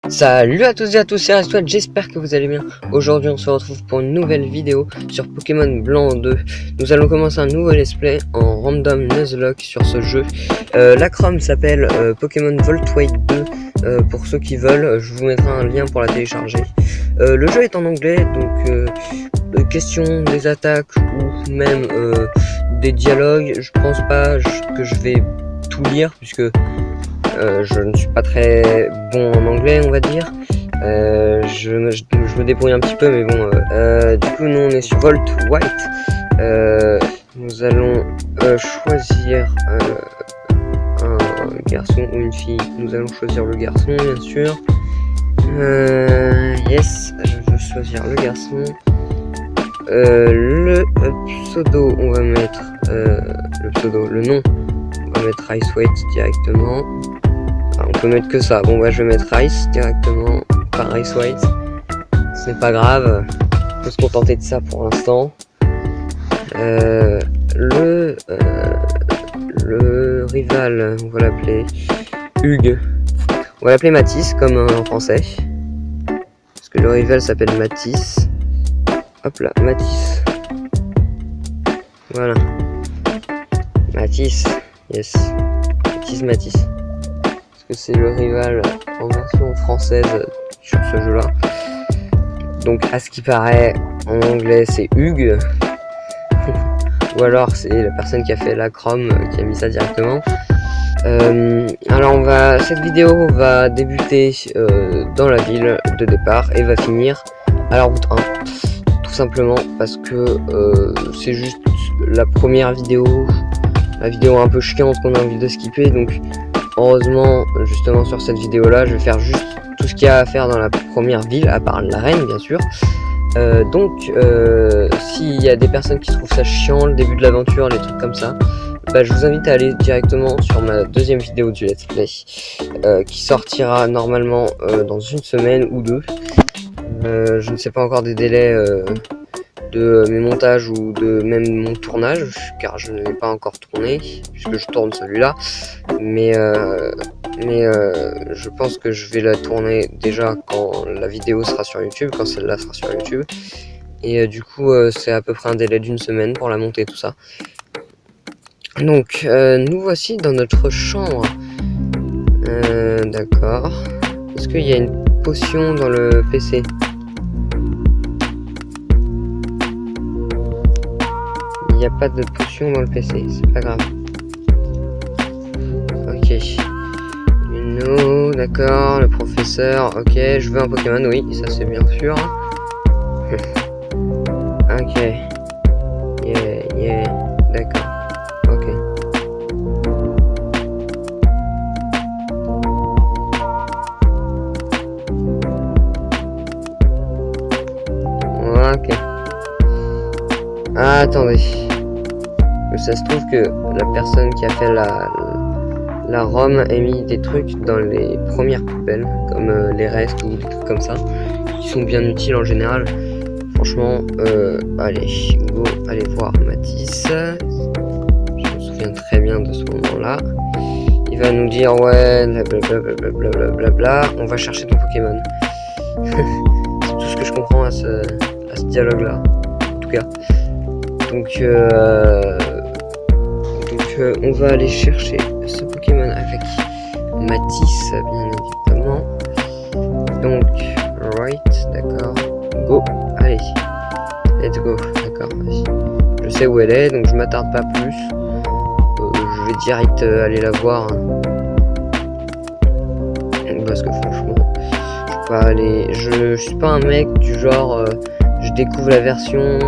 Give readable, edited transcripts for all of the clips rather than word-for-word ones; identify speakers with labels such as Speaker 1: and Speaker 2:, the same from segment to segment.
Speaker 1: Salut à tous et à tous, c'est Restwad, j'espère que vous allez bien. Aujourd'hui on se retrouve pour une nouvelle vidéo sur Pokémon Blanc 2. Nous allons commencer un nouveau let's play en random Nuzlocke sur ce jeu. La Chrome s'appelle Pokémon Voltwade 2. Pour ceux qui veulent, je vous mettrai un lien pour la télécharger. Le jeu est en anglais, donc question des attaques ou même des dialogues, je pense pas que je vais tout lire puisque je ne suis pas très bon en anglais, on va dire. Je me débrouille un petit peu, mais bon. Du coup, nous on est sur Volt White. Nous allons choisir un garçon ou une fille. Nous allons choisir le garçon, bien sûr. Yes, je veux choisir le garçon. Le pseudo, on va mettre le nom. On va mettre Ice White directement. On peut mettre que ça. Bon, je vais mettre Ice directement par Ice White. Ce n'est pas grave. On peut se contenter de ça pour l'instant. Le rival, on va l'appeler Hugues. On va l'appeler Matisse, comme en français. Parce que le rival s'appelle Matisse. Hop là, Matisse. Voilà. Matisse. Yes. Matisse. C'est le rival en version française sur ce jeu là. Donc à ce qui paraît en anglais c'est Hugues ou alors c'est la personne qui a fait la Chrome qui a mis ça directement. Alors cette vidéo va débuter dans la ville de départ et va finir à la route 1, tout simplement parce que c'est juste la première vidéo, la vidéo un peu chiante qu'on a envie de skipper. Donc heureusement, justement sur cette vidéo là, je vais faire juste tout ce qu'il y a à faire dans la première ville, à part l'arène bien sûr. S'il y a des personnes qui trouvent ça chiant, le début de l'aventure, les trucs comme ça, je vous invite à aller directement sur ma deuxième vidéo du let's play, qui sortira normalement dans une semaine ou deux. Je ne sais pas encore des délais de mes montages ou de même mon tournage, car je ne l'ai pas encore tourné puisque je tourne celui-là, mais je pense que je vais la tourner déjà quand la vidéo sera sur YouTube, quand celle-là sera sur YouTube, et du coup c'est à peu près un délai d'une semaine pour la monter, tout ça. Donc nous voici dans notre chambre. D'accord, est-ce qu'il y a une potion dans le PC? Il n'y a pas de potion dans le PC, c'est pas grave. Ok. No, d'accord, le professeur, ok, je veux un Pokémon, oui, ça c'est bien sûr. Ok. Yeah, d'accord. Ok. Ok. Ah, attendez. Ça se trouve que la personne qui a fait la ROM a mis des trucs dans les premières poubelles, comme les restes ou des trucs comme ça, qui sont bien utiles en général. Franchement, allez, go, allez voir Matisse. Je me souviens très bien de ce moment-là. Il va nous dire, ouais, blablabla, on va chercher ton Pokémon. C'est tout ce que je comprends à ce dialogue-là, en tout cas. Donc on va aller chercher ce Pokémon avec Matisse, bien évidemment. Donc, right, d'accord. Go, allez. Let's go, d'accord. Je sais où elle est, donc je m'attarde pas plus. Je vais direct aller la voir. Parce que franchement, je suis pas un mec du genre, je découvre la version.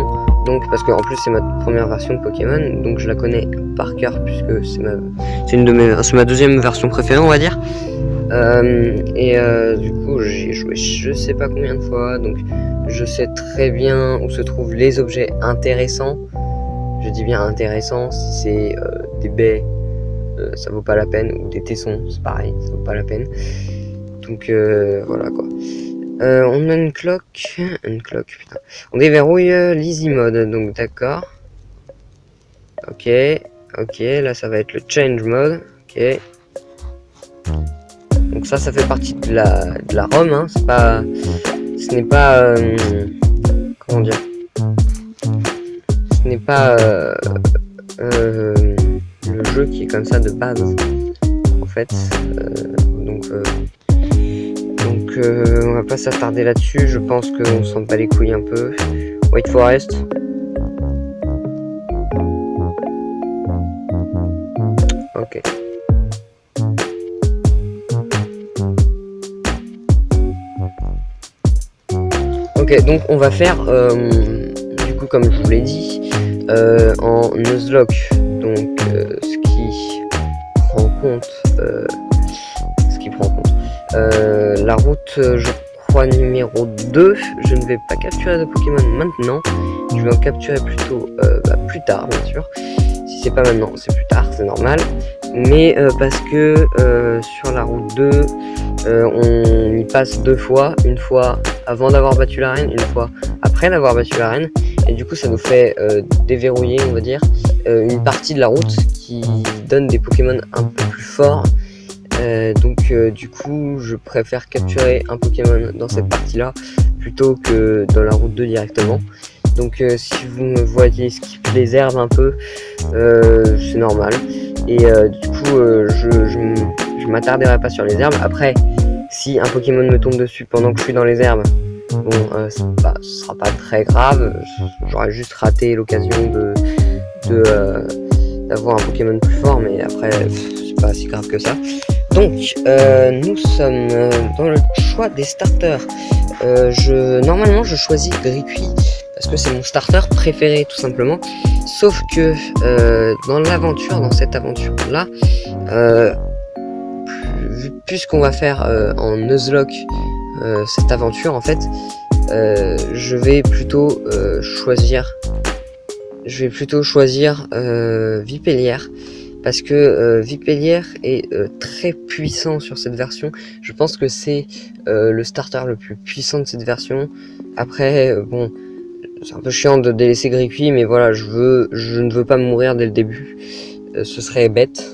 Speaker 1: Donc parce qu'en plus c'est ma première version de Pokémon, donc je la connais par cœur puisque c'est ma deuxième version préférée, on va dire. Du coup j'ai joué je sais pas combien de fois, donc je sais très bien où se trouvent les objets intéressants. Je dis bien intéressants, si c'est des baies, ça vaut pas la peine, ou des tessons, c'est pareil, ça vaut pas la peine. Donc voilà quoi. On a une cloque, putain. On déverrouille l'easy mode, donc d'accord. Ok, là ça va être le change mode, ok. Donc Donc ça fait partie de la ROM, hein. Ce n'est pas comment dire, ce n'est pas le jeu qui est comme ça de base en fait. Donc on va pas s'attarder là-dessus. Je pense qu'on s'en bat les couilles un peu. White Forest. Ok. Ok, donc on va faire du coup, comme je vous l'ai dit, en Nuzlocke, donc ce qui prend compte la route, je crois numéro 2. Je ne vais pas capturer de Pokémon maintenant, je vais en capturer plutôt plus tard, bien sûr. Si c'est pas maintenant, c'est plus tard, c'est normal. Mais parce que sur la route 2, on y passe 2 fois, une fois avant d'avoir battu l'arène, une fois après d'avoir battu l'arène, et du coup ça nous fait déverrouiller, on va dire, une partie de la route qui donne des Pokémon un peu plus forts. Donc du coup je préfère capturer un Pokémon dans cette partie là plutôt que dans la route 2 directement. Donc si vous me voyez skip les herbes un peu, c'est normal. Et du coup je m'attarderai pas sur les herbes. Après, si un Pokémon me tombe dessus pendant que je suis dans les herbes, bon, ce sera pas très grave. J'aurais juste raté l'occasion d'avoir un Pokémon plus fort, mais après c'est pas si grave que ça. Donc nous sommes dans le choix des starters. Normalement je choisis Grippy parce que c'est mon starter préféré tout simplement. Sauf que dans cette aventure là, puisqu'on va faire en Nuzlocke cette aventure en fait, je vais plutôt choisir Vipellière, parce que Vipellière est très puissant sur cette version. Je pense que c'est le starter le plus puissant de cette version. Après bon, c'est un peu chiant de délaisser Grippy, mais voilà, je ne veux pas mourir dès le début, ce serait bête.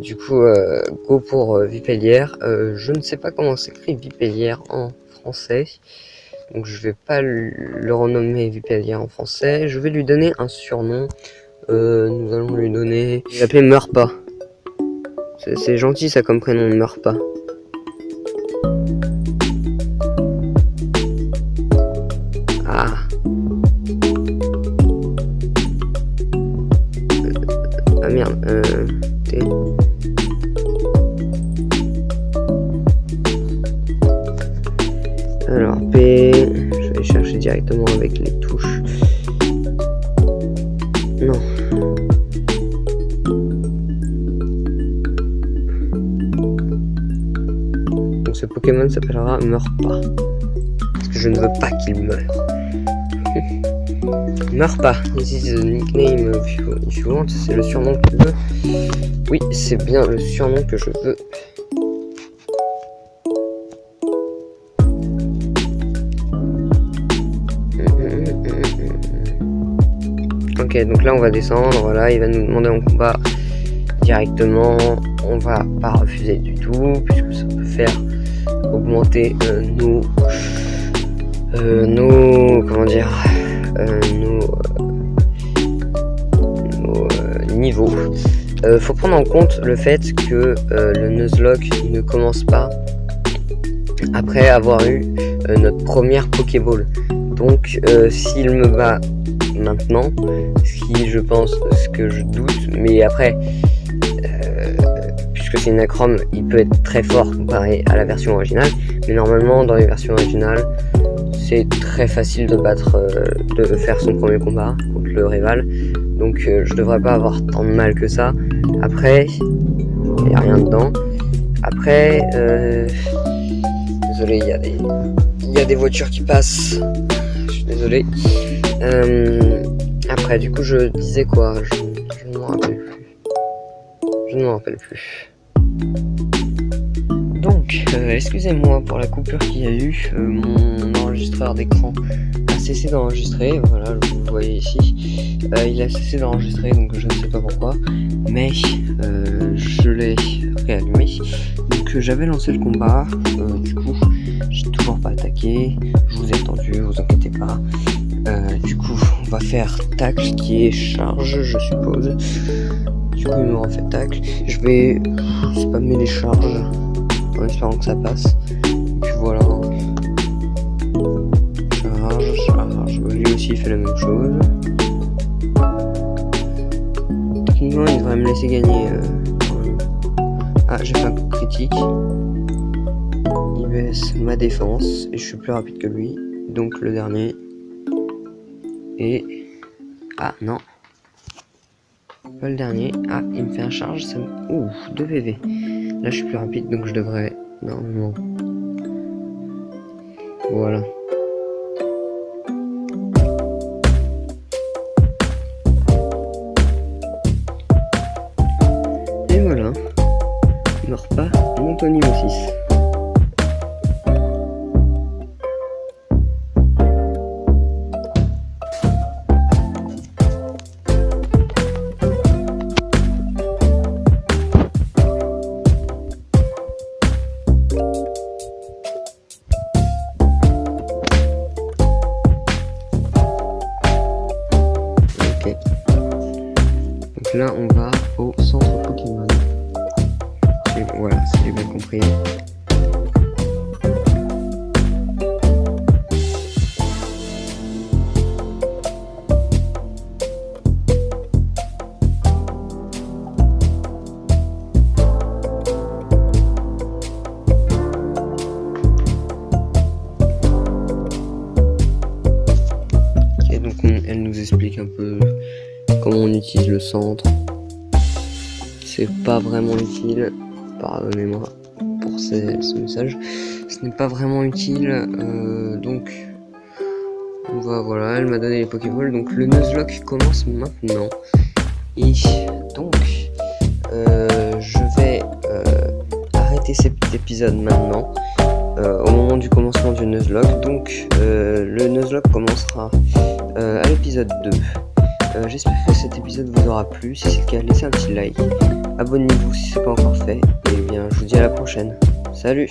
Speaker 1: Du coup go pour Vipellière. Je ne sais pas comment s'écrit Vipellière en français, donc je vais pas le renommer Vipellière en français. Je vais lui donner un surnom. Nous allons lui donner, je vais l'appeler Meurs pas. C'est gentil ça comme prénom, Meurs pas. Ah, ah merde, T. Alors P, je vais chercher directement avec les touches. Non. Donc ce Pokémon s'appellera Meurs pas. Parce que je ne veux pas qu'il meure. Meurs pas. This is the nickname if you want. C'est le surnom que tu veux. Oui, c'est bien le surnom que je veux. Ok, donc là on va descendre, voilà, il va nous demander en combat directement. On va pas refuser du tout, puisque ça peut faire augmenter nos niveaux. Faut prendre en compte le fait que le Nuzlocke ne commence pas après avoir eu notre première Pokéball. Donc s'il me bat maintenant, ce que je doute, mais après puisque c'est une Acrom, il peut être très fort comparé à la version originale, mais normalement dans les versions originales c'est très facile de faire son premier combat contre le rival, donc je devrais pas avoir tant de mal que ça. Après il n'y a rien dedans. Après désolé, il y a des voitures qui passent, je suis désolé. Après du coup je disais quoi, je ne m'en rappelle plus. Donc Donc, excusez-moi pour la coupure qu'il y a eu. Mon enregistreur d'écran a cessé d'enregistrer. Voilà, vous le voyez ici. Il a cessé d'enregistrer, donc je ne sais pas pourquoi. Mais je l'ai réallumé. Donc, j'avais lancé le combat. Du coup, j'ai toujours pas attaqué. Je vous ai attendu, vous inquiétez pas. Du coup, on va faire tacle qui est charge, je suppose. Du coup, il me refait tacle. Je vais spammer les charges en espérant que ça passe. Et puis voilà. Charge. Lui aussi il fait la même chose. Techniquement, il devrait me laisser gagner. Ah, j'ai fait un coup critique. Il baisse ma défense et je suis plus rapide que lui. Donc le dernier. Et... ah non. Pas le dernier. Ah, il me fait un charge. Ça me... ouh, 2 PV. Là, je suis plus rapide, donc je devrais... normalement... voilà. Et voilà. Il meurt pas. Mon Tony au 6. Donc là on va au centre Pokémon. Voilà, si j'ai bien compris. Ok, donc elle nous explique un peu comment on utilise le centre. C'est pas vraiment utile, pardonnez-moi pour ce message, ce n'est pas vraiment utile, donc on va, voilà, elle m'a donné les Pokéballs, donc le Nuzlocke commence maintenant, et donc je vais arrêter cet épisode maintenant, au moment du commencement du Nuzlocke, donc le Nuzlocke commencera à l'épisode 2. J'espère que cet épisode vous aura plu. Si c'est le cas, laissez un petit like. Abonnez-vous si ce n'est pas encore fait. Et bien, je vous dis à la prochaine. Salut!